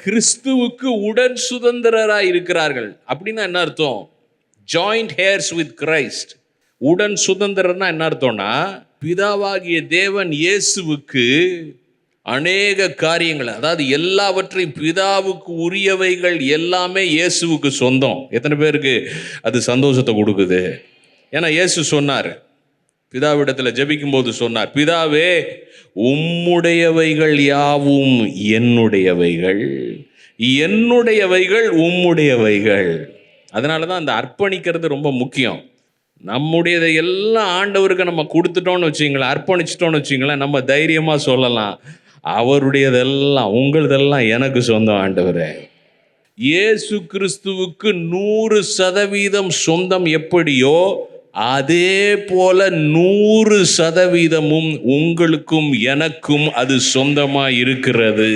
கிறிஸ்துவுக்கு உடன் சுதந்திரராய் இருக்கிறார்கள். அப்படின்னா என்ன அர்த்தம்? Joint hairs with Christ. உடன் சுதந்திரம்னா என்ன அர்த்தம்னா, பிதாவாகிய தேவன் இயேசுவுக்கு அநேக காரியங்கள், அதாவது எல்லாவற்றையும், பிதாவுக்கு உரியவைகள் எல்லாமே இயேசுவுக்கு சொந்தம். எத்தனை பேருக்கு அது சந்தோஷத்தை கொடுக்குது? ஏன்னா இயேசு சொன்னார், பிதாவிடத்தில் ஜெபிக்கும் போது சொன்னார், பிதாவே உம்முடையவைகள் யாவும் என்னுடையவைகள், என்னுடையவைகள் உம்முடையவைகள். அதனால தான் அந்த அர்ப்பணிக்கிறது ரொம்ப முக்கியம். நம்முடையதை எல்லாம் ஆண்டவருக்கு நம்ம கொடுத்துட்டோன்னு வச்சிங்களேன், அர்ப்பணிச்சிட்டோன்னு வச்சிங்களேன், நம்ம தைரியமாக சொல்லலாம், அவருடையதெல்லாம், உங்களதெல்லாம் எனக்கு சொந்தம் ஆண்டவரே. இயேசு கிறிஸ்துவுக்கு 100% சொந்தம் எப்படியோ, அதே போல 100% உங்களுக்கும் எனக்கும் அது சொந்தமாக இருக்கிறது.